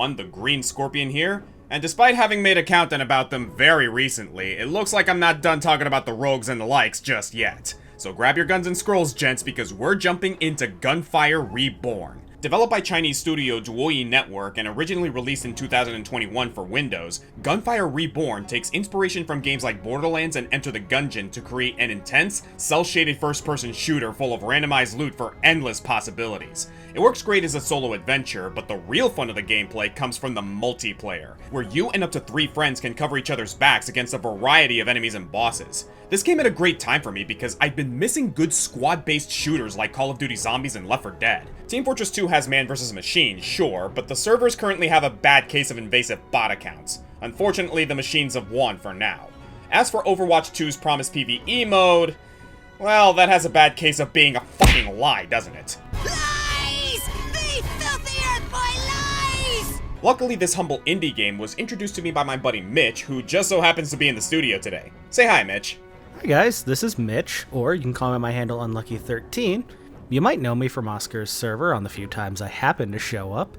everyone, the Green Scorpion here, and despite having made a content about them very recently, it looks like I'm not done talking about the rogues and the likes just yet. So grab your guns and scrolls, gents, because we're jumping into Gunfire Reborn. Developed by Chinese studio Duoyi Network and originally released in 2021 for Windows, Gunfire Reborn takes inspiration from games like Borderlands and Enter the Gungeon to create an intense, cel-shaded first-person shooter full of randomized loot for endless possibilities. It works great as a solo adventure, but the real fun of the gameplay comes from the multiplayer, where you and up to 3 friends can cover each other's backs against a variety of enemies and bosses. This came at a great time for me because I've been missing good squad-based shooters like Call of Duty Zombies and Left 4 Dead. Team Fortress 2 has man versus machine, sure, but the servers currently have a bad case of invasive bot accounts. Unfortunately, the machines have won for now. As for Overwatch 2's promised PvE mode, well, that has a bad case of being a fucking lie, doesn't it? Lies! The filthy earth boy lies! Luckily, this humble indie game was introduced to me by my buddy Mitch, who just so happens to be in the studio today. Say hi, Mitch. Hi guys, this is Mitch, or you can call me my handle Unlucky13. You might know me from Oscar's server on the few times I happened to show up.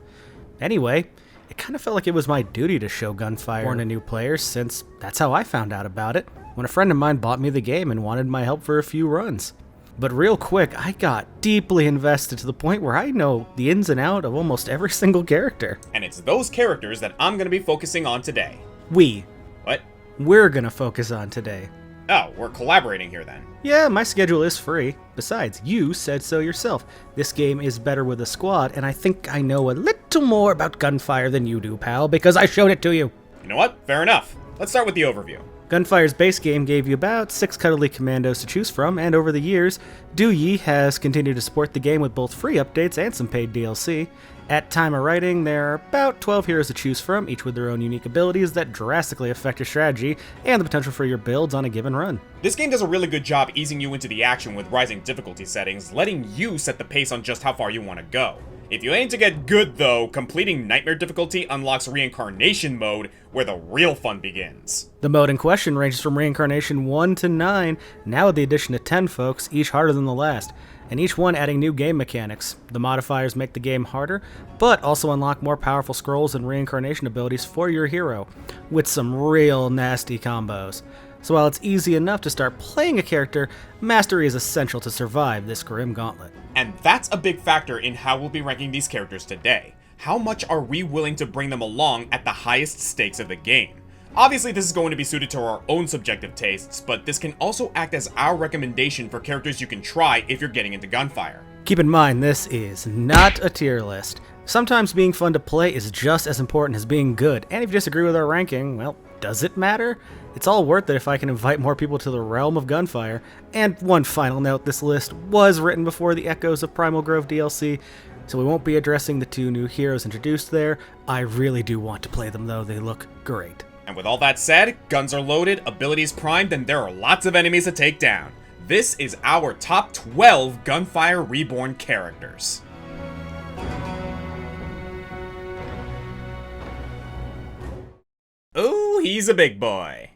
Anyway, it kind of felt like it was my duty to show Gunfire Reborn to new players, since that's how I found out about it, when a friend of mine bought me the game and wanted my help for a few runs. But real quick, I got deeply invested to the point where I know the ins and outs of almost every single character. And it's those characters that I'm gonna be focusing on today. What? We're gonna focus on today. Oh, we're collaborating here then. Yeah, my schedule is free. Besides, you said so yourself. This game is better with a squad, and I think I know a little more about Gunfire than you do, pal, because I showed it to you. You know what? Fair enough. Let's start with the overview. Gunfire's base game gave you about 6 cuddly commandos to choose from, and over the years, Duoyi has continued to support the game with both free updates and some paid DLC. At time of writing, there are about 12 heroes to choose from, each with their own unique abilities that drastically affect your strategy and the potential for your builds on a given run. This game does a really good job easing you into the action with rising difficulty settings, letting you set the pace on just how far you want to go. If you aim to get good though, completing Nightmare difficulty unlocks Reincarnation mode, where the real fun begins. The mode in question ranges from Reincarnation 1 to 9, now with the addition of 10 folks, each harder than the last, and each one adding new game mechanics. The modifiers make the game harder, but also unlock more powerful scrolls and reincarnation abilities for your hero, with some real nasty combos. So while it's easy enough to start playing a character, mastery is essential to survive this grim gauntlet. And that's a big factor in how we'll be ranking these characters today. How much are we willing to bring them along at the highest stakes of the game? Obviously, this is going to be suited to our own subjective tastes, but this can also act as our recommendation for characters you can try if you're getting into Gunfire. Keep in mind, this is not a tier list. Sometimes being fun to play is just as important as being good, and if you disagree with our ranking, well, does it matter? It's all worth it if I can invite more people to the realm of Gunfire. And one final note, this list was written before the Echoes of Primal Grove DLC, so we won't be addressing the 2 new heroes introduced there. I really do want to play them though, they look great. And with all that said, guns are loaded, abilities primed, and there are lots of enemies to take down. This is our top 12 Gunfire Reborn characters. Ooh, he's a big boy.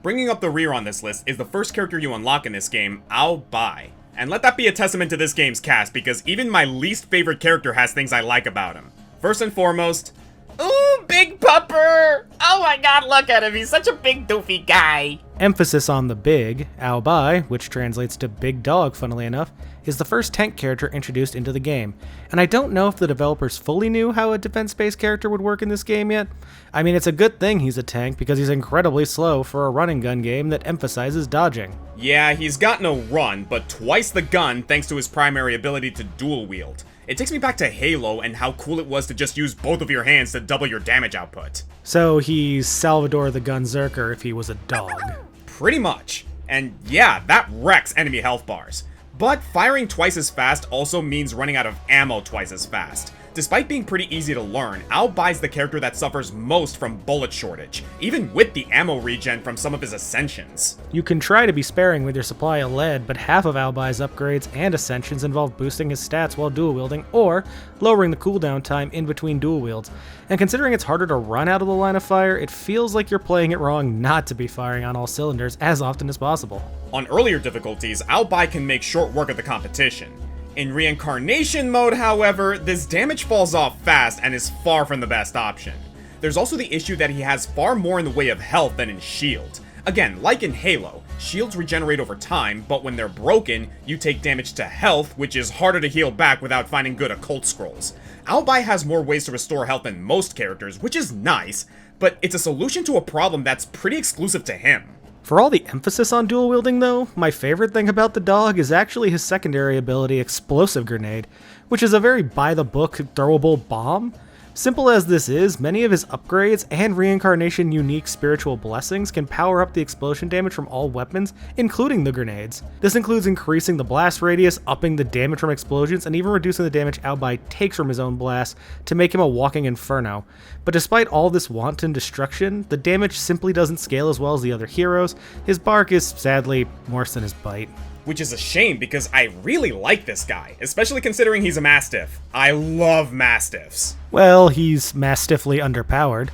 Bringing up the rear on this list is the first character you unlock in this game, Ao Bai. And let that be a testament to this game's cast, because even my least favorite character has things I like about him. First and foremost, ooh, big pupper! Oh my god, look at him, he's such a big doofy guy! Emphasis on the big, Ao Bai, which translates to big dog funnily enough, is the first tank character introduced into the game, and I don't know if the developers fully knew how a defense-based character would work in this game yet. I mean, it's a good thing he's a tank because he's incredibly slow for a running gun game that emphasizes dodging. Yeah, he's got no run, but twice the gun thanks to his primary ability to dual wield. It takes me back to Halo and how cool it was to just use both of your hands to double your damage output. So he's Salvador the Gunzerker if he was a dog. Pretty much. And yeah, that wrecks enemy health bars. But firing twice as fast also means running out of ammo twice as fast. Despite being pretty easy to learn, Ao Bai's the character that suffers most from bullet shortage, even with the ammo regen from some of his ascensions. You can try to be sparing with your supply of lead, but half of Ao Bai's upgrades and ascensions involve boosting his stats while dual wielding, or lowering the cooldown time in between dual wields. And considering it's harder to run out of the line of fire, it feels like you're playing it wrong not to be firing on all cylinders as often as possible. On earlier difficulties, Ao Bai can make short work of the competition. In reincarnation mode, however, this damage falls off fast and is far from the best option. There's also the issue that he has far more in the way of health than in shield. Again, like in Halo, shields regenerate over time, but when they're broken, you take damage to health, which is harder to heal back without finding good occult scrolls. Albai has more ways to restore health than most characters, which is nice, but it's a solution to a problem that's pretty exclusive to him. For all the emphasis on dual wielding though, my favorite thing about the dog is actually his secondary ability, Explosive Grenade, which is a very by-the-book throwable bomb. Simple as this is, many of his upgrades and reincarnation unique spiritual blessings can power up the explosion damage from all weapons, including the grenades. This includes increasing the blast radius, upping the damage from explosions, and even reducing the damage Albai takes from his own blast to make him a walking inferno. But despite all this wanton destruction, the damage simply doesn't scale as well as the other heroes. His bark is sadly worse than his bite. Which is a shame because I really like this guy, especially considering he's a Mastiff. I love Mastiffs. Well, he's massively underpowered.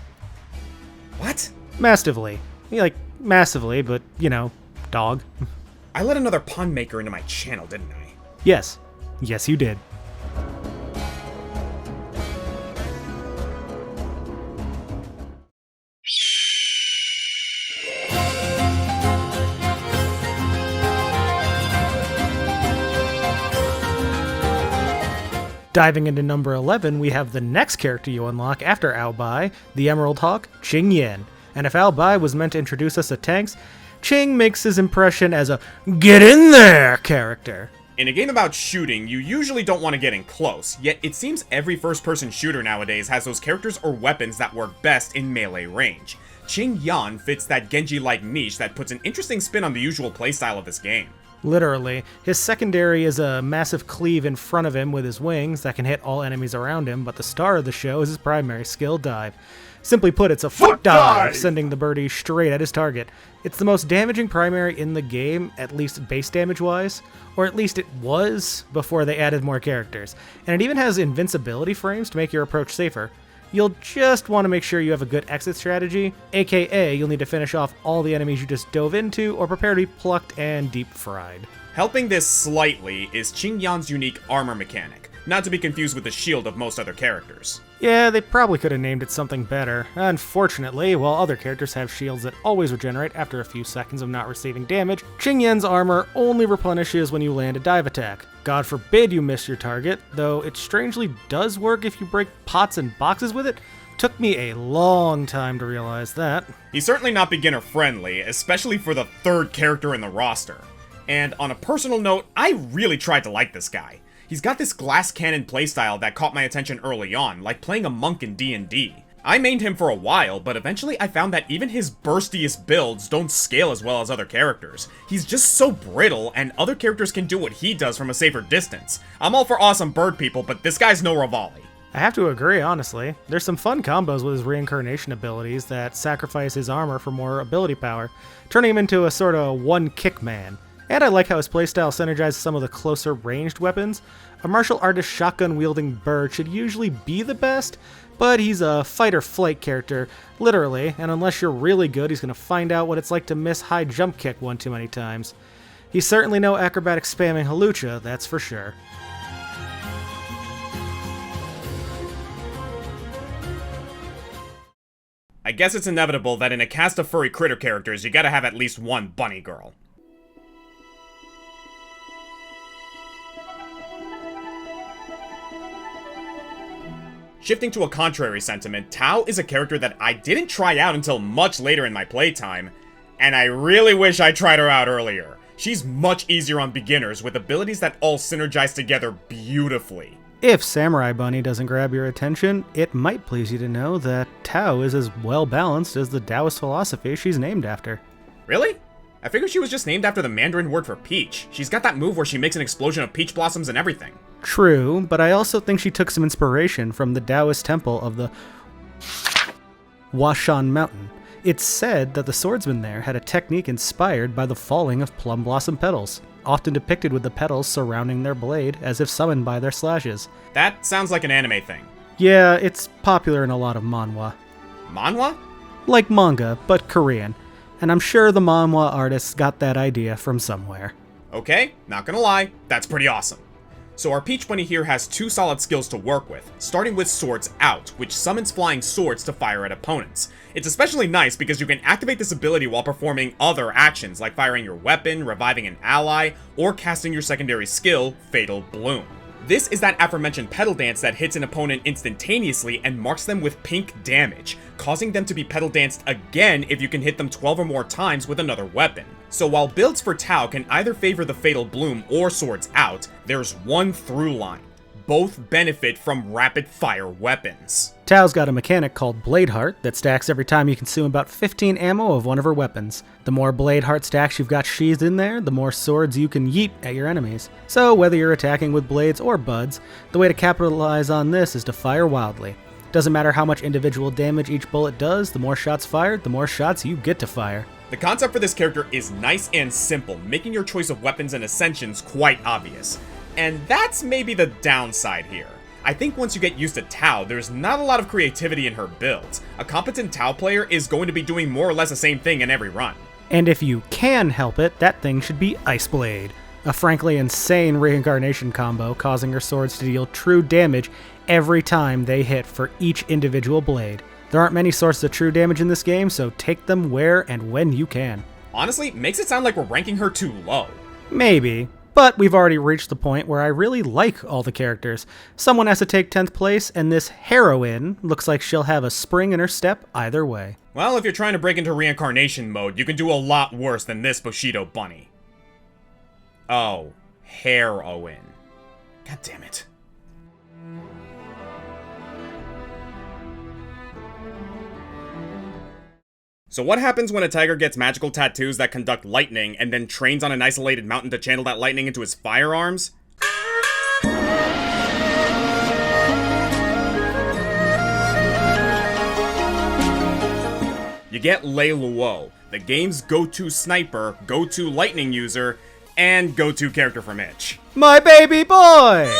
What? Massively. Like, massively, but, you know, dog. I let another pun maker into my channel, didn't I? Yes. Yes, you did. Diving into number 11, we have the next character you unlock after Albai, the Emerald Hawk, Ching Yen. And if Albai was meant to introduce us to tanks, Ching makes his impression as a get in there character. In a game about shooting, you usually don't want to get in close, yet it seems every first-person shooter nowadays has those characters or weapons that work best in melee range. Ching Yan fits that Genji-like niche that puts an interesting spin on the usual playstyle of this game. Literally. His secondary is a massive cleave in front of him with his wings that can hit all enemies around him, but the star of the show is his primary skill, dive. Simply put, it's a foot dive, sending the birdie straight at his target. It's the most damaging primary in the game, at least base damage-wise, or at least it was before they added more characters. And it even has invincibility frames to make your approach safer. You'll just want to make sure you have a good exit strategy, aka you'll need to finish off all the enemies you just dove into, or prepare to be plucked and deep fried. Helping this slightly is Ching Yan's unique armor mechanic, not to be confused with the shield of most other characters. Yeah, they probably could have named it something better. Unfortunately, while other characters have shields that always regenerate after a few seconds of not receiving damage, Ching Yan's armor only replenishes when you land a dive attack. God forbid you miss your target, though it strangely does work if you break pots and boxes with it. Took me a long time to realize that. He's certainly not beginner friendly, especially for the third character in the roster. And on a personal note, I really tried to like this guy. He's got this glass cannon playstyle that caught my attention early on, like playing a monk in D&D. I mained him for a while, but eventually I found that even his burstiest builds don't scale as well as other characters. He's just so brittle, and other characters can do what he does from a safer distance. I'm all for awesome bird people, but this guy's no Rivali. I have to agree, honestly. There's some fun combos with his reincarnation abilities that sacrifice his armor for more ability power, turning him into a sort of one-kick man. And I like how his playstyle synergizes some of the closer ranged weapons. A martial artist shotgun-wielding bird should usually be the best, but he's a fight-or-flight character, literally, and unless you're really good, he's going to find out what it's like to miss high jump kick one too many times. He's certainly no acrobatic spamming Halucha, that's for sure. I guess it's inevitable that in a cast of furry critter characters, you gotta have at least one bunny girl. Shifting to a contrary sentiment, Tao is a character that I didn't try out until much later in my playtime, and I really wish I tried her out earlier. She's much easier on beginners, with abilities that all synergize together beautifully. If Samurai Bunny doesn't grab your attention, it might please you to know that Tao is as well balanced as the Taoist philosophy she's named after. Really? I figured she was just named after the Mandarin word for peach. She's got that move where she makes an explosion of peach blossoms and everything. True, but I also think she took some inspiration from the Taoist temple of the Washan Mountain. It's said that the swordsman there had a technique inspired by the falling of plum blossom petals, often depicted with the petals surrounding their blade as if summoned by their slashes. That sounds like an anime thing. Yeah, it's popular in a lot of manhwa. Manhwa? Like manga, but Korean. And I'm sure the manhwa artists got that idea from somewhere. Okay, not gonna lie, that's pretty awesome. So our Peach Bunny here has 2 solid skills to work with, starting with Swords Out, which summons flying swords to fire at opponents. It's especially nice because you can activate this ability while performing other actions like firing your weapon, reviving an ally, or casting your secondary skill, Fatal Bloom. This is that aforementioned Petal Dance that hits an opponent instantaneously and marks them with pink damage, causing them to be Petal Danced again if you can hit them 12 or more times with another weapon. So while builds for Tau can either favor the Fatal Bloom or Swords Out, there's one through line. Both benefit from rapid fire weapons. Tao's got a mechanic called Blade Heart that stacks every time you consume about 15 ammo of one of her weapons. The more Blade Heart stacks you've got sheathed in there, the more swords you can yeet at your enemies. So whether you're attacking with blades or buds, the way to capitalize on this is to fire wildly. Doesn't matter how much individual damage each bullet does, the more shots fired, the more shots you get to fire. The concept for this character is nice and simple, making your choice of weapons and ascensions quite obvious. And that's maybe the downside here. I think once you get used to Tau, there's not a lot of creativity in her builds. A competent Tau player is going to be doing more or less the same thing in every run. And if you can help it, that thing should be Ice Blade, a frankly insane reincarnation combo causing her swords to deal true damage every time they hit for each individual blade. There aren't many sources of true damage in this game, so take them where and when you can. Honestly, makes it sound like we're ranking her too low. Maybe. But we've already reached the point where I really like all the characters. Someone has to take 10th place, and this heroine looks like she'll have a spring in her step either way. Well, if you're trying to break into reincarnation mode, you can do a lot worse than this Bushido bunny. Oh, heroine. God damn it. So what happens when a tiger gets magical tattoos that conduct lightning and then trains on an isolated mountain to channel that lightning into his firearms? You get Lei Luo, the game's go-to sniper, go-to lightning user, and go-to character for Mitch. My baby boy!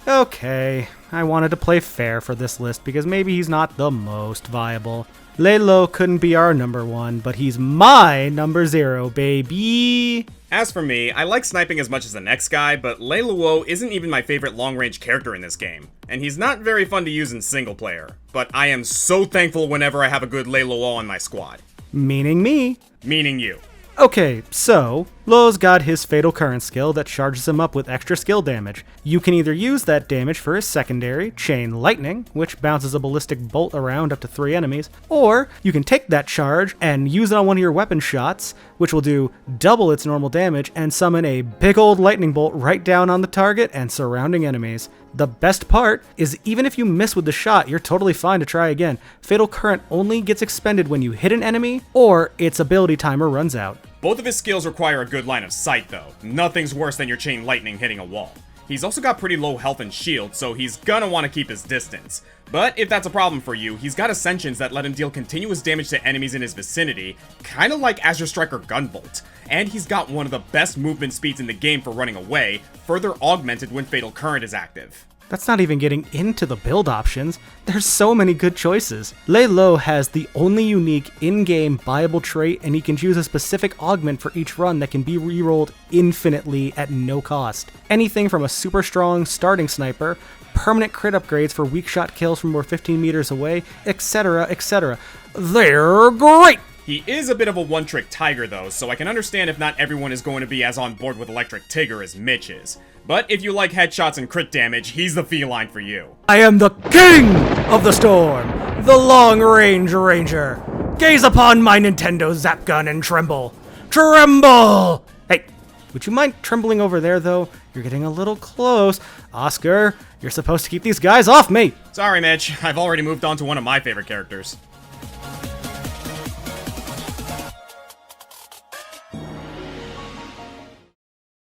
Okay, I wanted to play fair for this list because maybe he's not the most viable. Lei Luo couldn't be our number 1, but he's my number 0, baby! As for me, I like sniping as much as the next guy, but Lei Luo isn't even my favorite long-range character in this game, and he's not very fun to use in single player. But I am so thankful whenever I have a good Lei Luo on my squad. Meaning me. Meaning you. Okay, so, Luo's got his Fatal Current skill that charges him up with extra skill damage. You can either use that damage for his secondary, Chain Lightning, which bounces a ballistic bolt around up to 3 enemies, or you can take that charge and use it on one of your weapon shots, which will do double its normal damage and summon a big old lightning bolt right down on the target and surrounding enemies. The best part is even if you miss with the shot, you're totally fine to try again. Fatal Current only gets expended when you hit an enemy or its ability timer runs out. Both of his skills require a good line of sight though. Nothing's worse than your Chain Lightning hitting a wall. He's also got pretty low health and shield, so he's gonna want to keep his distance. But if that's a problem for you, he's got Ascensions that let him deal continuous damage to enemies in his vicinity, kinda like Azure Striker Gunvolt. And he's got one of the best movement speeds in the game for running away, further augmented when Fatal Current is active. That's not even getting into the build options. There's so many good choices. Lei Luo has the only unique in-game buyable trait, and he can choose a specific augment for each run that can be rerolled infinitely at no cost. Anything from a super strong starting sniper, permanent crit upgrades for weak shot kills from over 15 meters away, etc, etc. They're great! He is a bit of a one-trick tiger though, so I can understand if not everyone is going to be as on board with Electric Tigger as Mitch is. But if you like headshots and crit damage, he's the feline for you. I am the king of the storm, the long-range ranger. Gaze upon my Nintendo Zap Gun and tremble. Tremble! Hey, would you mind trembling over there though? You're getting a little close. Oscar, you're supposed to keep these guys off me. Sorry, Mitch. I've already moved on to one of my favorite characters.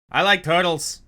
I like turtles.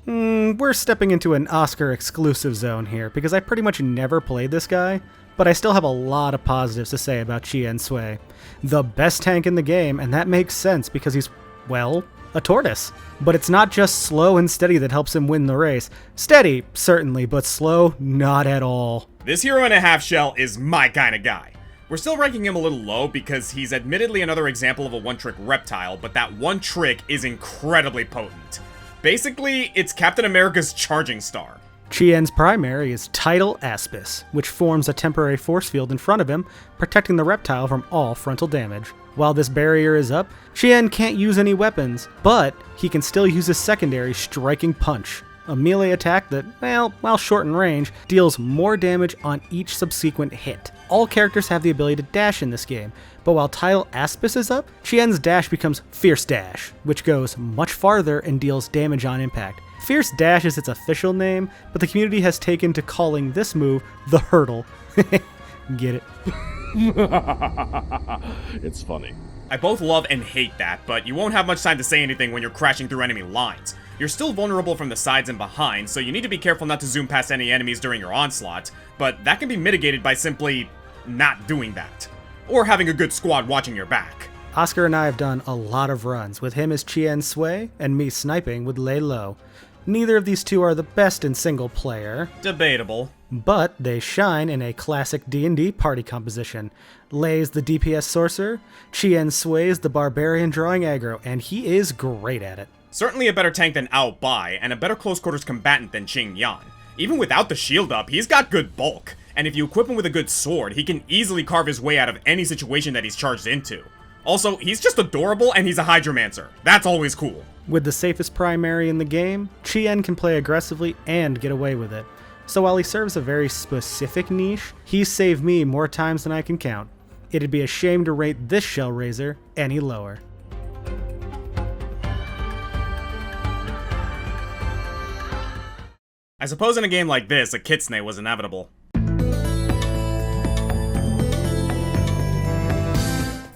We're stepping into an Oscar exclusive zone here because I pretty much never played this guy, but I still have a lot of positives to say about Chien Sui. The best tank in the game, and that makes sense because he's, well, a tortoise. But it's not just slow and steady that helps him win the race. Steady, certainly, but slow, not at all. This hero in a half shell is my kind of guy. We're still ranking him a little low because he's admittedly another example of a one-trick reptile, but that one trick is incredibly potent. Basically, it's Captain America's charging star. Chien's primary is Tidal Aspis, which forms a temporary force field in front of him, protecting the reptile from all frontal damage. While this barrier is up, Chien can't use any weapons, but he can still use his secondary Striking Punch, a melee attack that, well, while short in range, deals more damage on each subsequent hit. All characters have the ability to dash in this game, but while Tidal Aspis is up, Chien's dash becomes Fierce Dash, which goes much farther and deals damage on impact. Fierce Dash is its official name, but the community has taken to calling this move the Hurdle. Get it? It's funny. I both love and hate that, but you won't have much time to say anything when you're crashing through enemy lines. You're still vulnerable from the sides and behind, so you need to be careful not to zoom past any enemies during your onslaught, but that can be mitigated by simply not doing that. Or having a good squad watching your back. Oscar and I have done a lot of runs, with him as Chien Sui and me sniping with Lay Low. Neither of these two are the best in single player. Debatable. But they shine in a classic D&D party composition. Lay's the DPS sorcerer, Chien Sui's the barbarian drawing aggro, and he is great at it. Certainly a better tank than Ao Bai, and a better close quarters combatant than Qing Yan. Even without the shield up, he's got good bulk, and if you equip him with a good sword, he can easily carve his way out of any situation that he's charged into. Also, he's just adorable and he's a Hydromancer. That's always cool. With the safest primary in the game, Chien can play aggressively and get away with it. So while he serves a very specific niche, he's saved me more times than I can count. It'd be a shame to rate this Shellraiser any lower. I suppose in a game like this, a Kitsune was inevitable.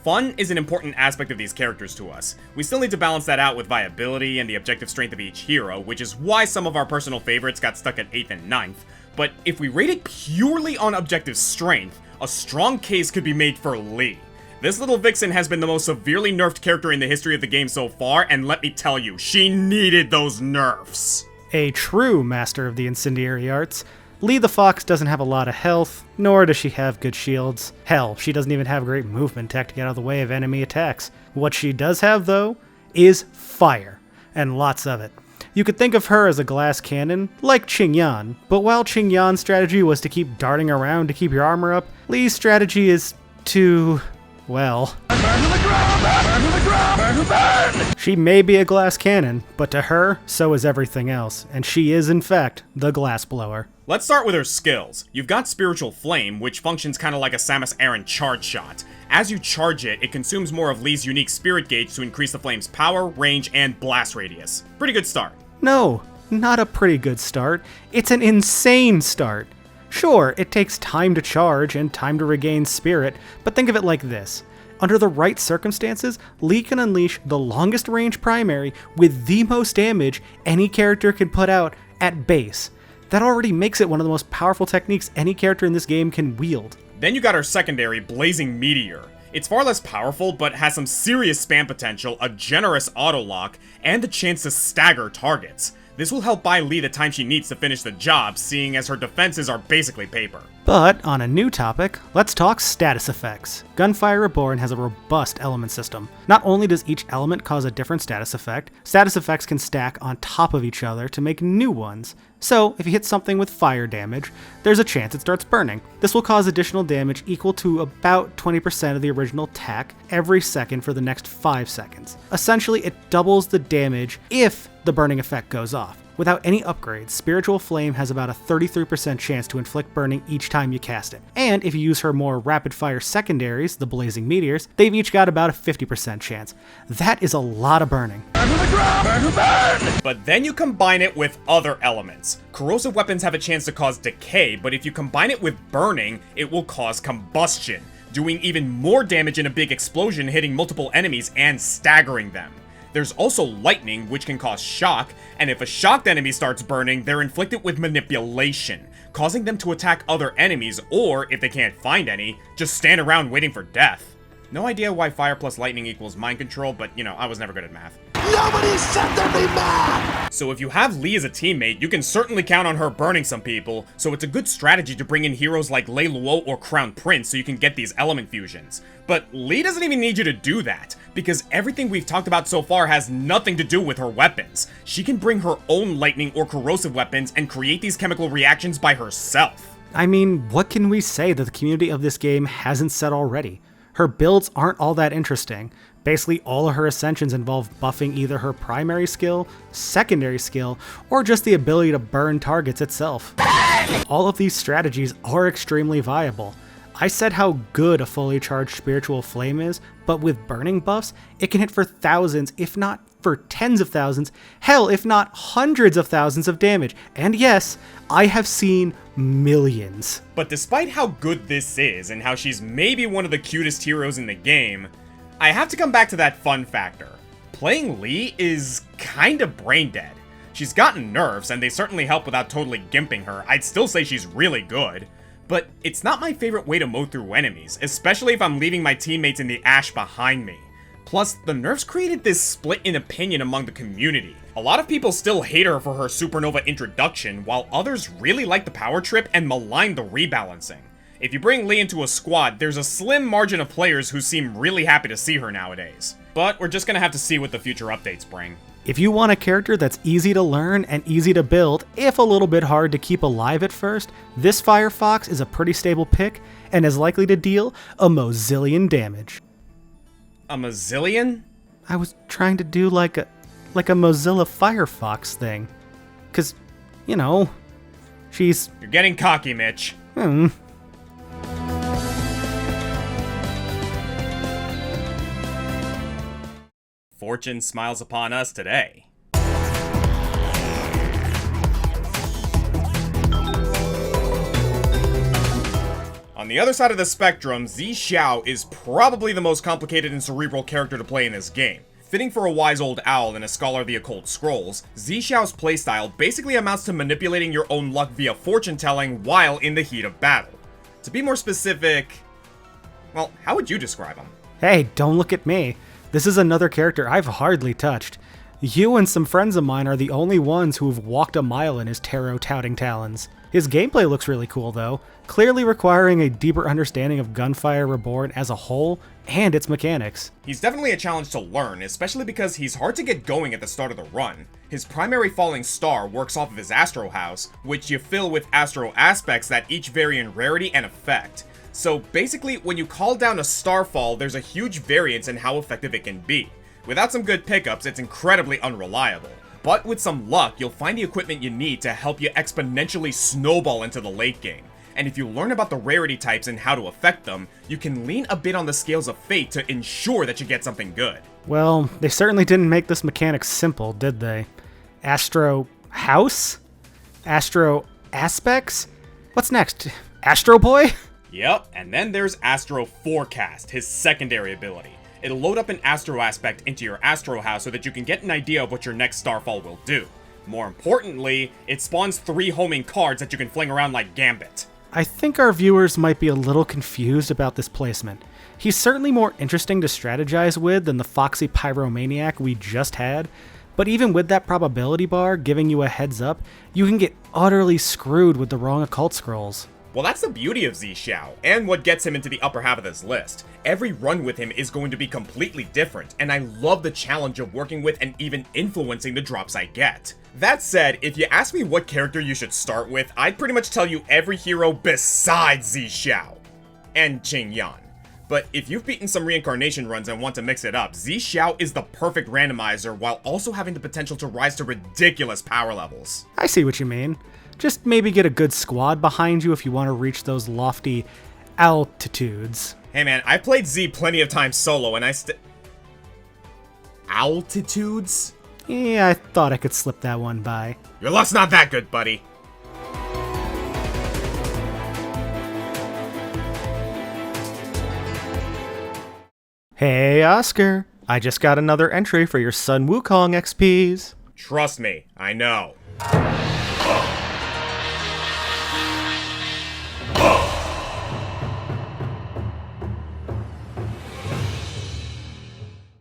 Fun is an important aspect of these characters to us. We still need to balance that out with viability and the objective strength of each hero, which is why some of our personal favorites got stuck at 8th and 9th. But if we rate it purely on objective strength, a strong case could be made for Lee. This little vixen has been the most severely nerfed character in the history of the game so far, and let me tell you, she needed those nerfs. A true master of the incendiary arts, Lee the Fox doesn't have a lot of health, nor does she have good shields. Hell, she doesn't even have great movement tech to get out of the way of enemy attacks. What she does have, though, is fire, and lots of it. You could think of her as a glass cannon, like Qing Yan, but while Qing Yan's strategy was to keep darting around to keep your armor up, Lee's strategy is to, well... Burn to the ground! Burn to the ground! Burn to burn! She may be a glass cannon, but to her, so is everything else, and she is, in fact, the glass blower. Let's start with her skills. You've got Spiritual Flame, which functions kinda like a Samus Aran charge shot. As you charge it, it consumes more of Lee's unique spirit gauge to increase the flame's power, range, and blast radius. Pretty good start. No, not a pretty good start. It's an insane start. Sure, it takes time to charge and time to regain spirit, but think of it like this. Under the right circumstances, Lee can unleash the longest range primary with the most damage any character can put out at base. That already makes it one of the most powerful techniques any character in this game can wield. Then you got her secondary, Blazing Meteor. It's far less powerful, but has some serious spam potential, a generous auto-lock, and the chance to stagger targets. This will help buy Lee the time she needs to finish the job, seeing as her defenses are basically paper. But, on a new topic, let's talk status effects. Gunfire Reborn has a robust element system. Not only does each element cause a different status effects can stack on top of each other to make new ones. So, if you hit something with fire damage, there's a chance it starts burning. This will cause additional damage equal to about 20% of the original tack every second for the next 5 seconds. Essentially, it doubles the damage if the burning effect goes off. Without any upgrades, Spiritual Flame has about a 33% chance to inflict burning each time you cast it. And if you use her more rapid-fire secondaries, the Blazing Meteors, they've each got about a 50% chance. That is a lot of burning. Burn to the ground! Burn to burn! But then you combine it with other elements. Corrosive weapons have a chance to cause decay, but if you combine it with burning, it will cause combustion, doing even more damage in a big explosion, hitting multiple enemies and staggering them. There's also lightning, which can cause shock, and if a shocked enemy starts burning, they're inflicted with manipulation, causing them to attack other enemies, or, if they can't find any, just stand around waiting for death. No idea why fire plus lightning equals mind control, but, you know, I was never good at math. Nobody said there'd be math! So if you have Lee as a teammate, you can certainly count on her burning some people, so it's a good strategy to bring in heroes like Lei Luo or Crown Prince so you can get these element fusions. But Lee doesn't even need you to do that, because everything we've talked about so far has nothing to do with her weapons. She can bring her own lightning or corrosive weapons and create these chemical reactions by herself. I mean, what can we say that the community of this game hasn't said already? Her builds aren't all that interesting. Basically, all of her ascensions involve buffing either her primary skill, secondary skill, or just the ability to burn targets itself. All of these strategies are extremely viable. I said how good a fully charged spiritual flame is, but with burning buffs, it can hit for thousands, if not for tens of thousands, hell, if not hundreds of thousands of damage. And yes, I have seen millions. But despite how good this is, and how she's maybe one of the cutest heroes in the game, I have to come back to that fun factor. Playing Lee is kinda brain dead. She's gotten nerfs, and they certainly help without totally gimping her. I'd still say she's really good. But it's not my favorite way to mow through enemies, especially if I'm leaving my teammates in the ash behind me. Plus, the nerfs created this split in opinion among the community. A lot of people still hate her for her supernova introduction, while others really like the power trip and malign the rebalancing. If you bring Lee into a squad, there's a slim margin of players who seem really happy to see her nowadays. But we're just gonna have to see what the future updates bring. If you want a character that's easy to learn and easy to build, if a little bit hard to keep alive at first, this Firefox is a pretty stable pick and is likely to deal a mozillion damage. A mazillion? I was trying to do like a Mozilla Firefox thing. 'Cause, you know, she's... You're getting cocky, Mitch. Fortune smiles upon us today. On the other side of the spectrum, Xiao is probably the most complicated and cerebral character to play in this game. Fitting for a wise old owl and a scholar of the occult scrolls, Xiao's playstyle basically amounts to manipulating your own luck via fortune telling while in the heat of battle. To be more specific, well, how would you describe him? Hey, don't look at me. This is another character I've hardly touched. You and some friends of mine are the only ones who've walked a mile in his tarot-touting talons. His gameplay looks really cool though, clearly requiring a deeper understanding of Gunfire Reborn as a whole and its mechanics. He's definitely a challenge to learn, especially because he's hard to get going at the start of the run. His primary falling star works off of his Astro House, which you fill with Astro aspects that each vary in rarity and effect. So basically, when you call down a Starfall, there's a huge variance in how effective it can be. Without some good pickups, it's incredibly unreliable. But with some luck, you'll find the equipment you need to help you exponentially snowball into the late game. And if you learn about the rarity types and how to affect them, you can lean a bit on the scales of fate to ensure that you get something good. Well, they certainly didn't make this mechanic simple, did they? Astro House? Astro Aspects? What's next? Astro Boy? Yep, and then there's Astro Forecast, his secondary ability. It'll load up an Astro aspect into your Astro House so that you can get an idea of what your next Starfall will do. More importantly, it spawns 3 homing cards that you can fling around like Gambit. I think our viewers might be a little confused about this placement. He's certainly more interesting to strategize with than the Foxy Pyromaniac we just had, but even with that probability bar giving you a heads up, you can get utterly screwed with the wrong occult scrolls. Well, that's the beauty of Xiao, and what gets him into the upper half of this list. Every run with him is going to be completely different, and I love the challenge of working with and even influencing the drops I get. That said, if you ask me what character you should start with, I'd pretty much tell you every hero besides Xiao and Qingyan. But if you've beaten some reincarnation runs and want to mix it up, Xiao is the perfect randomizer while also having the potential to rise to ridiculous power levels. I see what you mean. Just maybe get a good squad behind you if you want to reach those lofty altitudes. Hey man, I played Z plenty of times solo and altitudes? Yeah, I thought I could slip that one by. Your luck's not that good, buddy. Hey Oscar, I just got another entry for your Sun Wukong XPs. Trust me, I know.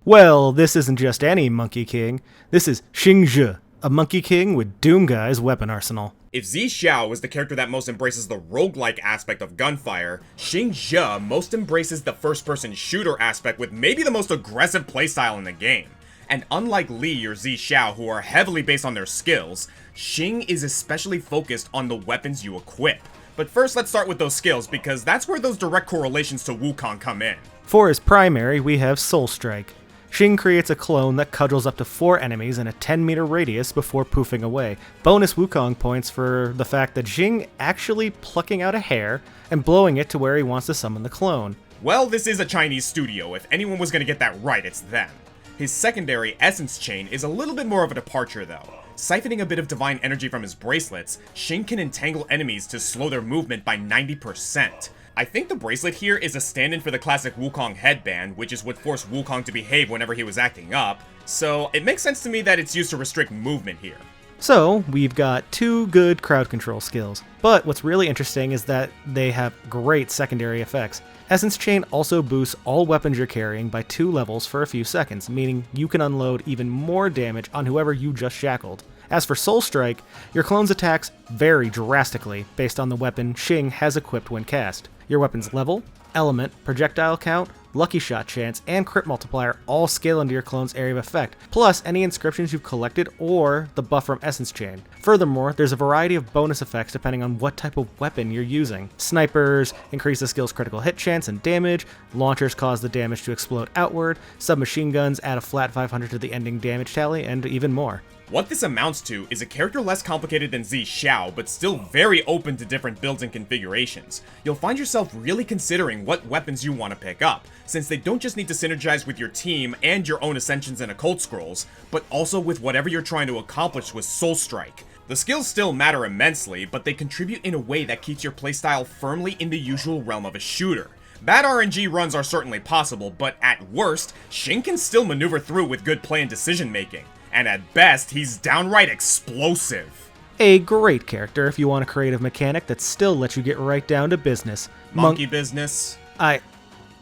Well, this isn't just any Monkey King. This is Xingzhe, a Monkey King with Doomguy's weapon arsenal. If Xiao is the character that most embraces the roguelike aspect of Gunfire, Xing most embraces the first-person shooter aspect with maybe the most aggressive playstyle in the game. And unlike Li or Xiao, who are heavily based on their skills, Xing is especially focused on the weapons you equip. But first, let's start with those skills, because that's where those direct correlations to Wukong come in. For his primary, we have Soul Strike. Xing creates a clone that cudgels up to 4 enemies in a 10-meter radius before poofing away. Bonus Wukong points for the fact that Xing actually plucking out a hair and blowing it to where he wants to summon the clone. Well, this is a Chinese studio. If anyone was gonna get that right, it's them. His secondary, Essence Chain, is a little bit more of a departure though. Siphoning a bit of divine energy from his bracelets, Xing can entangle enemies to slow their movement by 90%. I think the bracelet here is a stand-in for the classic Wukong headband, which is what forced Wukong to behave whenever he was acting up, so it makes sense to me that it's used to restrict movement here. So, we've got 2 good crowd control skills, but what's really interesting is that they have great secondary effects. Essence Chain also boosts all weapons you're carrying by 2 levels for a few seconds, meaning you can unload even more damage on whoever you just shackled. As for Soul Strike, your clone's attacks vary drastically based on the weapon Xing has equipped when cast. Your weapon's level, element, projectile count, lucky shot chance, and crit multiplier all scale into your clone's area of effect, plus any inscriptions you've collected or the buff from Essence Chain. Furthermore, there's a variety of bonus effects depending on what type of weapon you're using. Snipers increase the skill's critical hit chance and damage, launchers cause the damage to explode outward, submachine guns add a flat 500 to the ending damage tally, and even more. What this amounts to is a character less complicated than Xiao, but still very open to different builds and configurations. You'll find yourself really considering what weapons you want to pick up, since they don't just need to synergize with your team and your own Ascensions and Occult Scrolls, but also with whatever you're trying to accomplish with Soul Strike. The skills still matter immensely, but they contribute in a way that keeps your playstyle firmly in the usual realm of a shooter. Bad RNG runs are certainly possible, but at worst, Xing can still maneuver through with good play and decision making. And at best, he's downright explosive. A great character if you want a creative mechanic that still lets you get right down to business. Monkey business?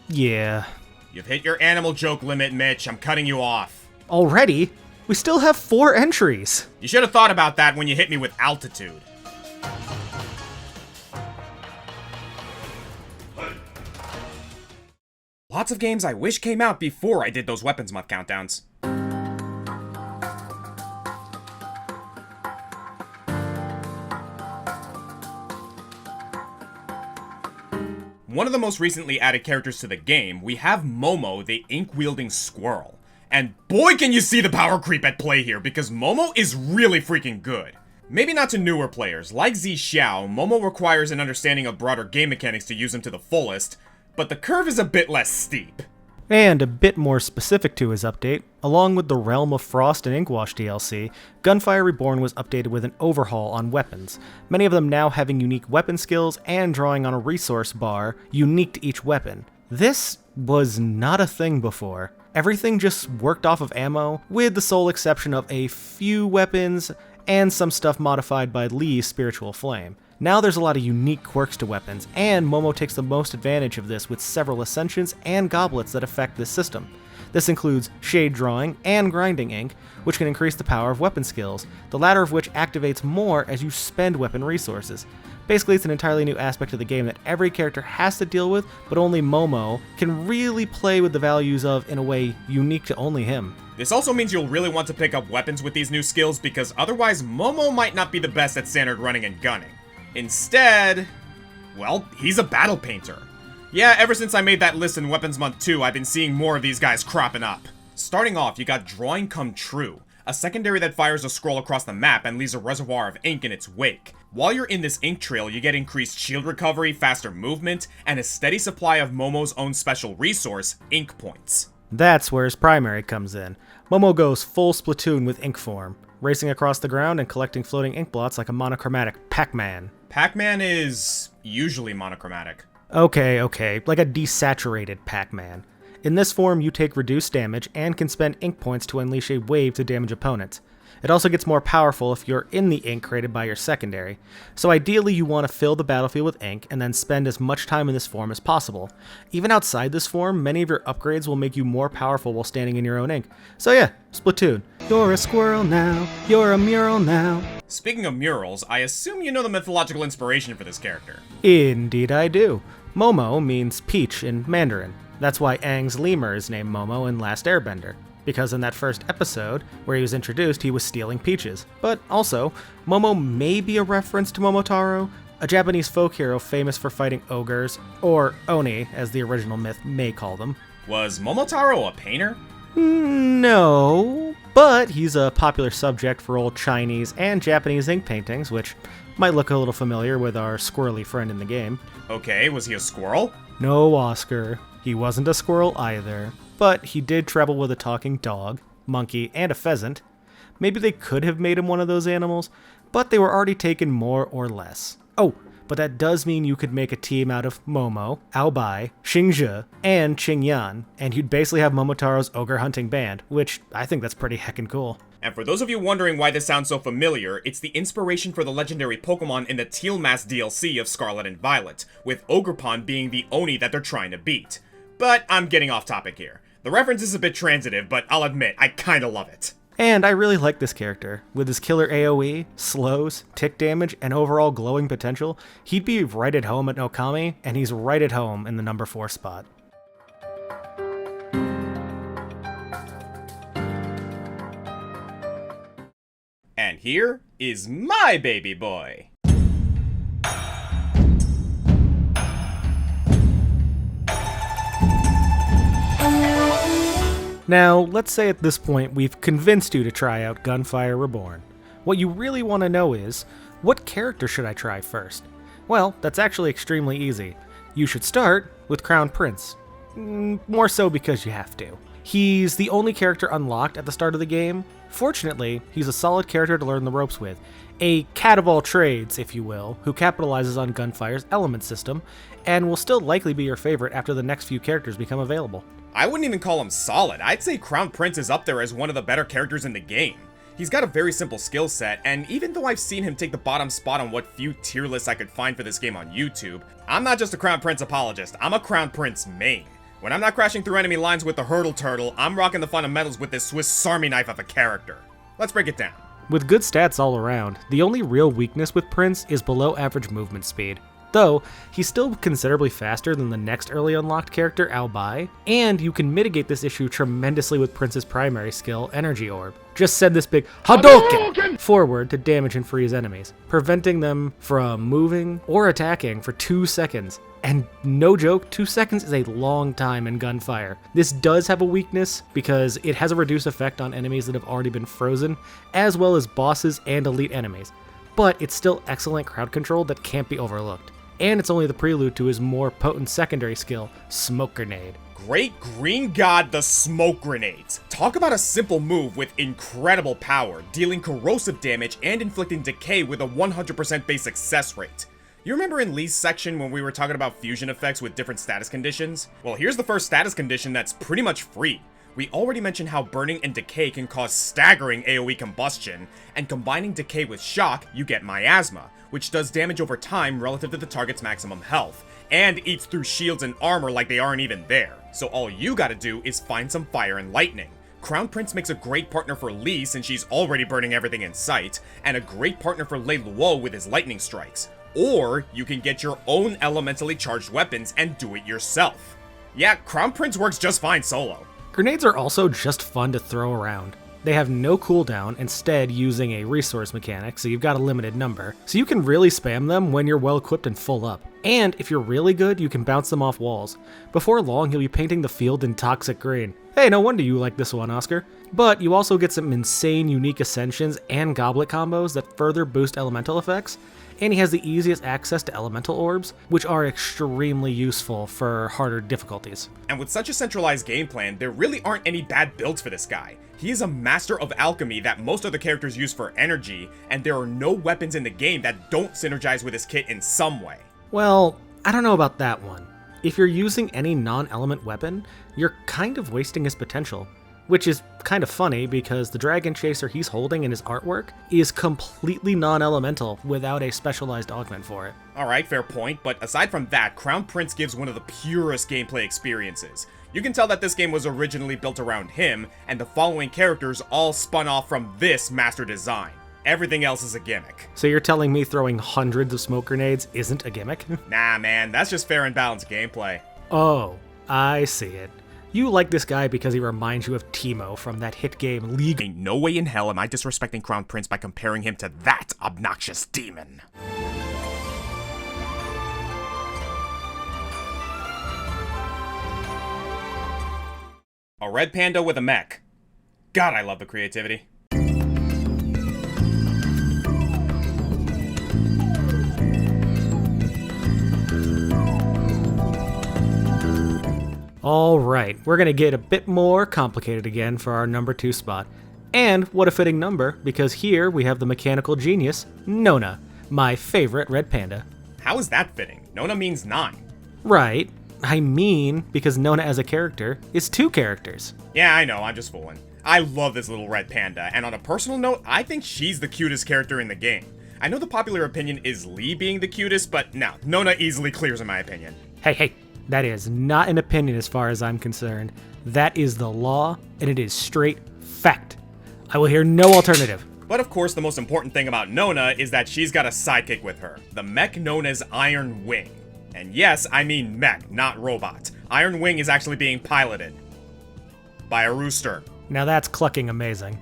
Yeah. You've hit your animal joke limit, Mitch. I'm cutting you off. Already? We still have 4 entries. You should have thought about that when you hit me with altitude. Lots of games I wish came out before I did those Weapons Month countdowns. One of the most recently added characters to the game, we have Momo, the ink-wielding squirrel. And boy can you see the power creep at play here, because Momo is really freaking good. Maybe not to newer players. Like Xiao, Momo requires an understanding of broader game mechanics to use him to the fullest, but the curve is a bit less steep. And a bit more specific to his update, along with the Realm of Frost and Inkwash DLC, Gunfire Reborn was updated with an overhaul on weapons, many of them now having unique weapon skills and drawing on a resource bar unique to each weapon. This was not a thing before. Everything just worked off of ammo, with the sole exception of a few weapons and some stuff modified by Li's Spiritual Flame. Now there's a lot of unique quirks to weapons, and Momo takes the most advantage of this with several ascensions and goblets that affect this system. This includes Shade Drawing and Grinding Ink, which can increase the power of weapon skills, the latter of which activates more as you spend weapon resources. Basically, it's an entirely new aspect of the game that every character has to deal with, but only Momo can really play with the values of in a way unique to only him. This also means you'll really want to pick up weapons with these new skills, because otherwise Momo might not be the best at standard running and gunning. Instead, well, he's a battle painter. Yeah, ever since I made that list in Weapons Month 2, I've been seeing more of these guys cropping up. Starting off, you got Drawing Come True, a secondary that fires a scroll across the map and leaves a reservoir of ink in its wake. While you're in this ink trail, you get increased shield recovery, faster movement, and a steady supply of Momo's own special resource, ink points. That's where his primary comes in. Momo goes full Splatoon with ink form, racing across the ground and collecting floating ink blots like a monochromatic Pac-Man. Pac-Man is usually monochromatic. Okay, like a desaturated Pac-Man. In this form, you take reduced damage and can spend ink points to unleash a wave to damage opponents. It also gets more powerful if you're in the ink created by your secondary, so ideally you want to fill the battlefield with ink and then spend as much time in this form as possible. Even outside this form, many of your upgrades will make you more powerful while standing in your own ink. So yeah, Splatoon. You're a squirrel now, you're a mural now. Speaking of murals, I assume you know the mythological inspiration for this character. Indeed I do. Momo means peach in Mandarin. That's why Aang's lemur is named Momo in Last Airbender, because in that first episode, where he was introduced, he was stealing peaches. But also, Momo may be a reference to Momotaro, a Japanese folk hero famous for fighting ogres, or Oni, as the original myth may call them. Was Momotaro a painter? No, but he's a popular subject for old Chinese and Japanese ink paintings, which might look a little familiar with our squirrely friend in the game. Okay, was he a squirrel? No, Oscar. He wasn't a squirrel either, but he did travel with a talking dog, monkey, and a pheasant. Maybe they could have made him one of those animals, but they were already taken more or less. Oh, but that does mean you could make a team out of Momo, Aobai, Xingzhe, and Qingyan, and you'd basically have Momotaro's ogre hunting band, which I think that's pretty heckin' cool. And for those of you wondering why this sounds so familiar, it's the inspiration for the legendary Pokemon in the Teal Mask DLC of Scarlet and Violet, with Ogerpon being the Oni that they're trying to beat. But I'm getting off topic here. The reference is a bit transitive, but I'll admit, I kinda love it. And I really like this character. With his killer AoE, slows, tick damage, and overall glowing potential, he'd be right at home at Okami, and he's right at home in the number 4 spot. And here is my baby boy. Now, let's say at this point we've convinced you to try out Gunfire Reborn. What you really want to know is, what character should I try first? Well, that's actually extremely easy. You should start with Crown Prince. More so because you have to. He's the only character unlocked at the start of the game. Fortunately, he's a solid character to learn the ropes with. A cat of all trades, if you will, who capitalizes on Gunfire's element system, and will still likely be your favorite after the next few characters become available. I wouldn't even call him solid. I'd say Crown Prince is up there as one of the better characters in the game. He's got a very simple skill set, and even though I've seen him take the bottom spot on what few tier lists I could find for this game on YouTube, I'm not just a Crown Prince apologist, I'm a Crown Prince main. When I'm not crashing through enemy lines with the Hurdle Turtle, I'm rocking the fundamentals with this Swiss Army knife of a character. Let's break it down. With good stats all around, the only real weakness with Prince is below average movement speed. Though, he's still considerably faster than the next early unlocked character, Aobai, and you can mitigate this issue tremendously with Prince's primary skill, Energy Orb. Just send this big Hadouken forward to damage and freeze enemies, preventing them from moving or attacking for 2 seconds. And no joke, 2 seconds is a long time in Gunfire. This does have a weakness because it has a reduced effect on enemies that have already been frozen, as well as bosses and elite enemies. But it's still excellent crowd control that can't be overlooked. And it's only the prelude to his more potent secondary skill, Smoke Grenade. Great Green God, the Smoke Grenades. Talk about a simple move with incredible power, dealing corrosive damage and inflicting decay with a 100% base success rate. You remember in Lee's section when we were talking about fusion effects with different status conditions? Well, here's the first status condition that's pretty much free. We already mentioned how burning and decay can cause staggering AoE combustion, and combining decay with shock, you get miasma, which does damage over time relative to the target's maximum health, and eats through shields and armor like they aren't even there. So all you gotta do is find some fire and lightning. Crown Prince makes a great partner for Lee since she's already burning everything in sight, and a great partner for Lei Luo with his lightning strikes. Or you can get your own elementally charged weapons and do it yourself. Yeah, Crown Prince works just fine solo. Grenades are also just fun to throw around. They have no cooldown, instead using a resource mechanic, so you've got a limited number. So you can really spam them when you're well equipped and full up. And if you're really good, you can bounce them off walls. Before long, you'll be painting the field in toxic green. Hey, no wonder you like this one, Oscar. But you also get some insane unique ascensions and goblet combos that further boost elemental effects. And he has the easiest access to elemental orbs, which are extremely useful for harder difficulties. And with such a centralized game plan, there really aren't any bad builds for this guy. He is a master of alchemy that most other characters use for energy, and there are no weapons in the game that don't synergize with his kit in some way. Well, I don't know about that one. If you're using any non-element weapon, you're kind of wasting his potential. which is kind of funny because the dragon chaser he's holding in his artwork is completely non-elemental without a specialized augment for it. Alright, fair point, but aside from that, Crown Prince gives one of the purest gameplay experiences. You can tell that this game was originally built around him, and the following characters all spun off from this master design. Everything else is a gimmick. So you're telling me throwing hundreds of smoke grenades isn't a gimmick? Nah man, that's just fair and balanced gameplay. Oh, I see it. You like this guy because he reminds you of Teemo from that hit game League. Ain't no way in hell am I disrespecting Crown Prince by comparing him to that obnoxious demon. A red panda with a mech. God, I love the creativity. Alright, we're gonna get a bit more complicated again for our number 2 spot. And what a fitting number, because here we have the mechanical genius, Nona, my favorite red panda. How is that fitting? Nona means 9. Right. I mean, because Nona as a character is 2 characters. Yeah, I know, I'm just fooling. I love this little red panda, and on a personal note, I think she's the cutest character in the game. I know the popular opinion is Lee being the cutest, but no, Nona easily clears in my opinion. Hey, that is not an opinion as far as I'm concerned. That is the law, and it is straight fact. I will hear no alternative. But of course, the most important thing about Nona is that she's got a sidekick with her, the mech known as Iron Wing. And yes, I mean mech, not robot. Iron Wing is actually being piloted by a rooster. Now that's clucking amazing.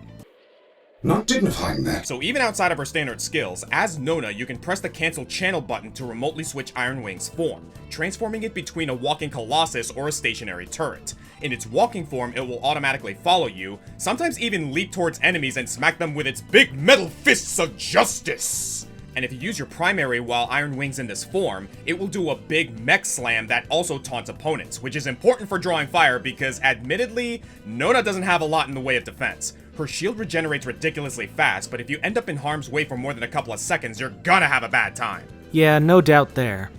Not dignifying that. So even outside of her standard skills, as Nona, you can press the cancel channel button to remotely switch Iron Wing's form, transforming it between a walking colossus or a stationary turret. In its walking form, it will automatically follow you, sometimes even leap towards enemies and smack them with its big metal fists of justice. And if you use your primary while Iron Wing's in this form, it will do a big mech slam that also taunts opponents, which is important for drawing fire because, admittedly, Nona doesn't have a lot in the way of defense. Her shield regenerates ridiculously fast, but if you end up in harm's way for more than a couple of seconds, you're gonna have a bad time. Yeah, no doubt there.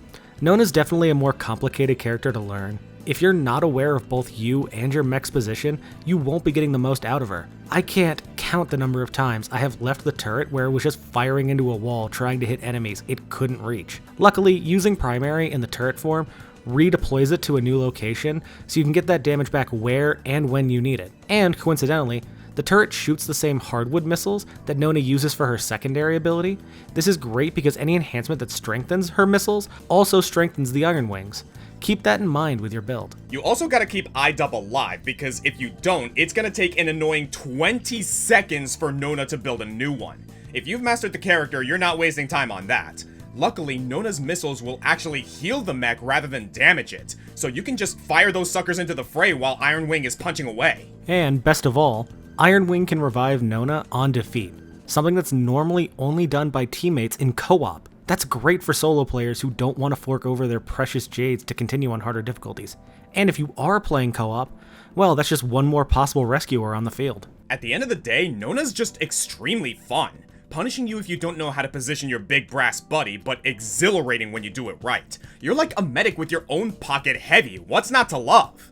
Nona's definitely a more complicated character to learn. If you're not aware of both you and your mech's position, you won't be getting the most out of her. I can't count the number of times I have left the turret where it was just firing into a wall trying to hit enemies it couldn't reach. Luckily, using primary in the turret form redeploys it to a new location so you can get that damage back where and when you need it. And coincidentally, the turret shoots the same hardwood missiles that Nona uses for her secondary ability. This is great because any enhancement that strengthens her missiles also strengthens the Iron Wings. Keep that in mind with your build. You also gotta keep iDub alive, because if you don't, it's gonna take an annoying 20 seconds for Nona to build a new one. If you've mastered the character, you're not wasting time on that. Luckily, Nona's missiles will actually heal the mech rather than damage it, so you can just fire those suckers into the fray while Iron Wing is punching away. And best of all, Iron Wing can revive Nona on defeat, something that's normally only done by teammates in co-op. That's great for solo players who don't want to fork over their precious jades to continue on harder difficulties. And if you are playing co-op, well, that's just one more possible rescuer on the field. At the end of the day, Nona's just extremely fun. Punishing you if you don't know how to position your big brass buddy, but exhilarating when you do it right. You're like a medic with your own pocket heavy. What's not to love?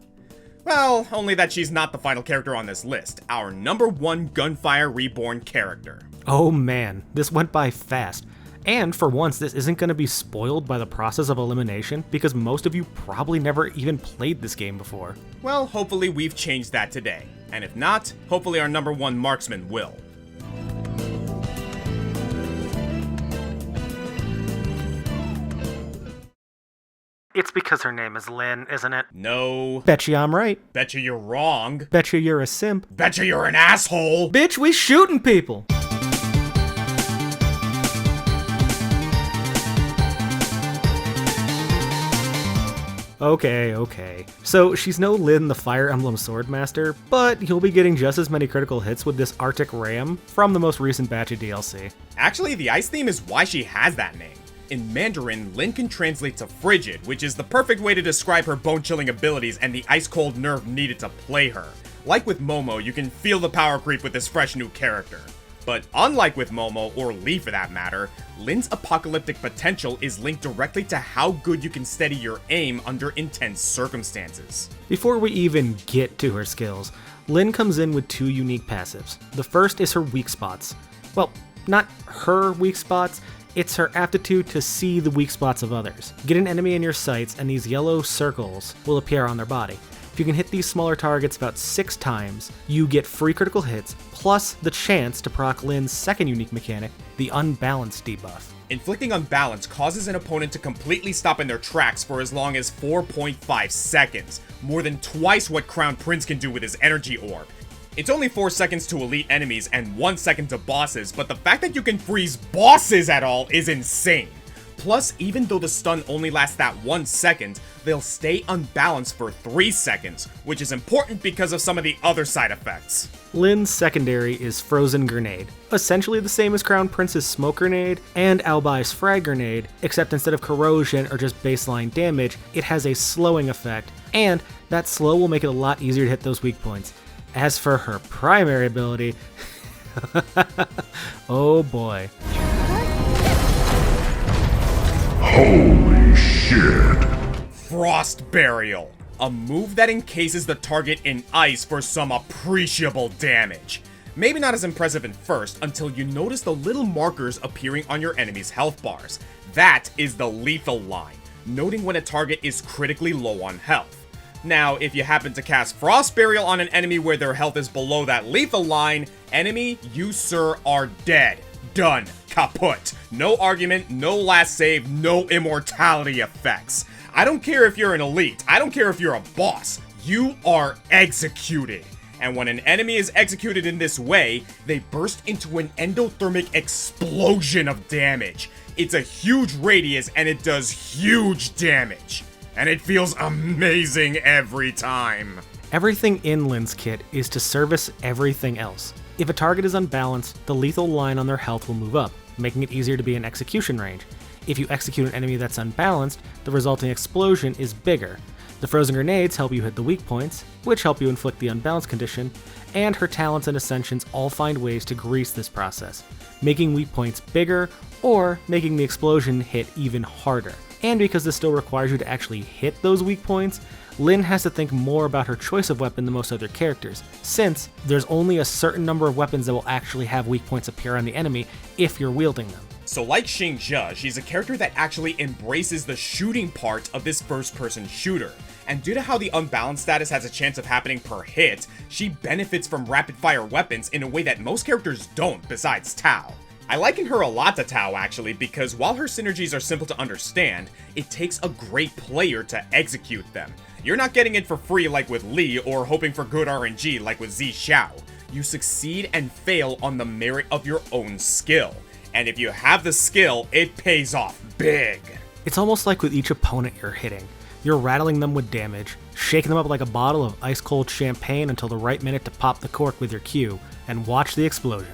Well, only that she's not the final character on this list, our number 1 Gunfire Reborn character. Oh man, this went by fast. And for once, this isn't going to be spoiled by the process of elimination because most of you probably never even played this game before. Well, hopefully we've changed that today. And if not, hopefully our number 1 marksman will. It's because her name is Lynn, isn't it? No. Betcha I'm right. Betcha you're wrong. Betcha you're a simp. Betcha you're an asshole. Bitch, we shooting people! Okay. So she's no Lyn the Fire Emblem Swordmaster, but you'll be getting just as many critical hits with this Arctic Ram from the most recent batch of DLC. Actually, the ice theme is why she has that name. In Mandarin, Lyn can translate to frigid, which is the perfect way to describe her bone-chilling abilities and the ice-cold nerve needed to play her. Like with Momo, you can feel the power creep with this fresh new character. But unlike with Momo, or Lee for that matter, Lyn's apocalyptic potential is linked directly to how good you can steady your aim under intense circumstances. Before we even get to her skills, Lyn comes in with 2 unique passives. The first is her weak spots. Well, not her weak spots, it's her aptitude to see the weak spots of others. Get an enemy in your sights and these yellow circles will appear on their body. If you can hit these smaller targets about 6 times, you get free critical hits, plus the chance to proc Lyn's second unique mechanic, the Unbalanced debuff. Inflicting Unbalance causes an opponent to completely stop in their tracks for as long as 4.5 seconds, more than twice what Crown Prince can do with his energy orb. It's only 4 seconds to elite enemies and 1 second to bosses, but the fact that you can freeze bosses at all is insane. Plus, even though the stun only lasts that 1 second, they'll stay unbalanced for 3 seconds, which is important because of some of the other side effects. Lyn's secondary is Frozen Grenade, essentially the same as Crown Prince's Smoke Grenade and Albai's Frag Grenade, except instead of corrosion or just baseline damage, it has a slowing effect, and that slow will make it a lot easier to hit those weak points. As for her primary ability, oh boy. Holy shit. Frost Burial, a move that encases the target in ice for some appreciable damage. Maybe not as impressive in first until you notice the little markers appearing on your enemy's health bars. That is the lethal line, noting when a target is critically low on health. Now, if you happen to cast Frost Burial on an enemy where their health is below that lethal line, enemy, you sir, are dead. Done. Kaput. No argument, no last save, no immortality effects. I don't care if you're an elite, I don't care if you're a boss, you are executed. And when an enemy is executed in this way, they burst into an endothermic explosion of damage. It's a huge radius and it does huge damage. And it feels amazing every time. Everything in Lyn's kit is to service everything else. If a target is unbalanced, the lethal line on their health will move up, making it easier to be in execution range. If you execute an enemy that's unbalanced, the resulting explosion is bigger. The frozen grenades help you hit the weak points, which help you inflict the unbalanced condition, and her talents and ascensions all find ways to grease this process, making weak points bigger or making the explosion hit even harder. And because this still requires you to actually hit those weak points, Lyn has to think more about her choice of weapon than most other characters, since there's only a certain number of weapons that will actually have weak points appear on the enemy if you're wielding them. So like Sheikah, she's a character that actually embraces the shooting part of this first-person shooter. And due to how the unbalanced status has a chance of happening per hit, she benefits from rapid-fire weapons in a way that most characters don't besides Tao. I liken her a lot to Tao actually, because while her synergies are simple to understand, it takes a great player to execute them. You're not getting it for free like with Lee, or hoping for good RNG like with Zi Xiao. You succeed and fail on the merit of your own skill. And if you have the skill, it pays off big. It's almost like with each opponent you're hitting. You're rattling them with damage, shaking them up like a bottle of ice-cold champagne until the right minute to pop the cork with your Q, and watch the explosion.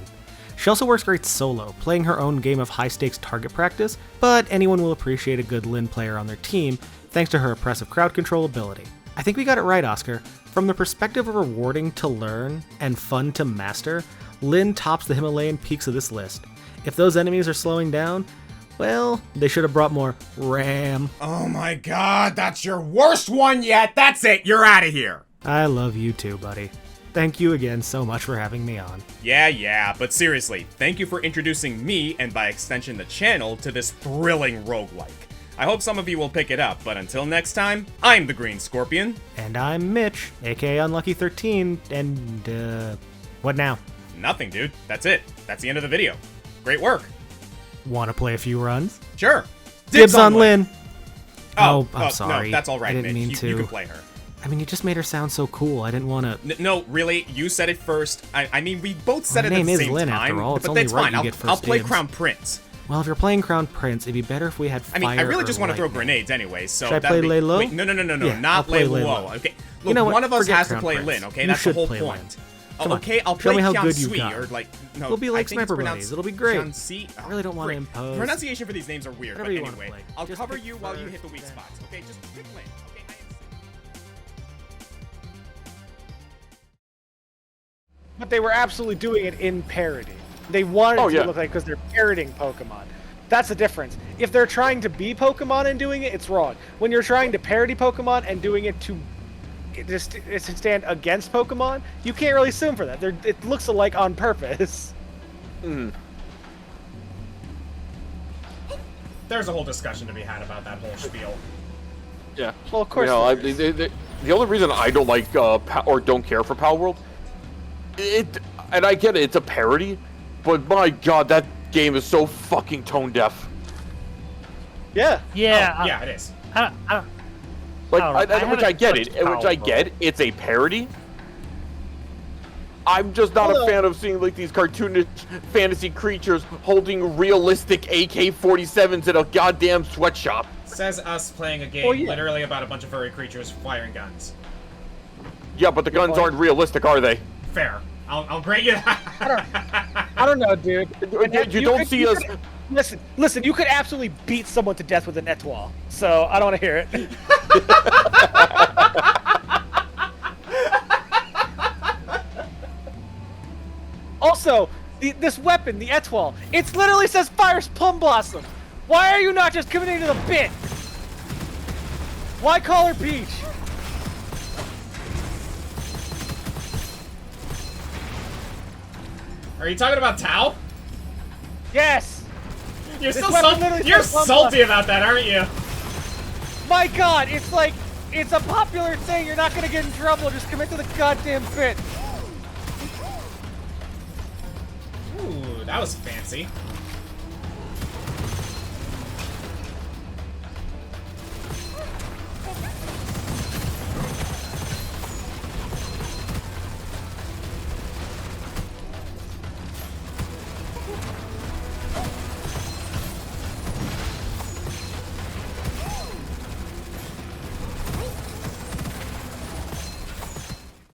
She also works great solo, playing her own game of high-stakes target practice, but anyone will appreciate a good Lyn player on their team thanks to her impressive crowd control ability. I think we got it right, Oscar. From the perspective of rewarding to learn and fun to master, Lyn tops the Himalayan peaks of this list. If those enemies are slowing down, well, they should have brought more RAM. Oh my god, that's your worst one yet! That's it, you're out of here! I love you too, buddy. Thank you again so much for having me on. Yeah, but seriously, thank you for introducing me, and by extension the channel, to this thrilling roguelike. I hope some of you will pick it up, but until next time, I'm the Green Scorpion. And I'm Mitch, aka Unlucky13, and, what now? Nothing, dude. That's it. That's the end of the video. Great work. Wanna play a few runs? Sure. Dibs on Lyn! I'm oh, sorry. No, that's alright, I didn't mean to. You can play her. I mean, you just made her sound so cool. I didn't want to. No, really, you said it first. I mean, we both said it at the name is same Lyn, time. after all. It's but only that's right fine. you get first I'll play dibs. Crown Prince. Well, if you're playing Crown Prince, it'd be better if we had fire. I mean, I really just want to throw lightning. grenades anyway. So Should I that'd play lay low? Wait, no, Yeah, not I'll play lay lay low. low. Okay, look, You know what? one of us Forget has to Crown play Prince. Lyn. Okay, You that's the should whole play Lyn. point. Come on, Okay, I'll show play me how Kian good you've Sui, got. or like no. We'll be like I think it's Sniper pronounced Buddies. It'll be great. Kian-Si. I really don't want to frick. impose. Pronunciation for these names are weird, Whatever but you wanna anyway, play. I'll Just cover pick you while you first, hit the weak then. spots. Okay, just pick Lyn. Okay. But they were absolutely doing it in parody. They wanted it to look like, because they're parodying Pokemon. That's the difference. If they're trying to be Pokemon and doing it, it's wrong. When you're trying to parody Pokemon and doing it to to stand against Pokemon, you can't really sue them for that. It looks alike on purpose. There's a whole discussion to be had about that whole spiel. Yeah. Well, of course. The only reason I don't like or don't care for Power World, and I get it, it's a parody, but my god, that game is so fucking tone deaf. Yeah. Yeah. Oh, yeah, it is. Like, which I get it, which I get, it's a parody. I'm just not a fan of seeing like these cartoonish fantasy creatures holding realistic AK-47s in a goddamn sweatshop. Says us playing a game literally about a bunch of furry creatures firing guns. Yeah, but the guns aren't realistic, are they? Fair. I'll grant you that. I don't know, dude. You don't see us. Listen. You could absolutely beat someone to death with an étoile. So I don't want to hear it. Also, this weapon, the étoile, it literally says Fire Plum Blossom. Why are you not just committing to the bit? Why call her Peach? Are you talking about Tao? Yes. You're still salty about that, aren't you? My god, it's like, it's a popular thing. You're not gonna get in trouble. Just commit to the goddamn bit. Ooh, that was fancy.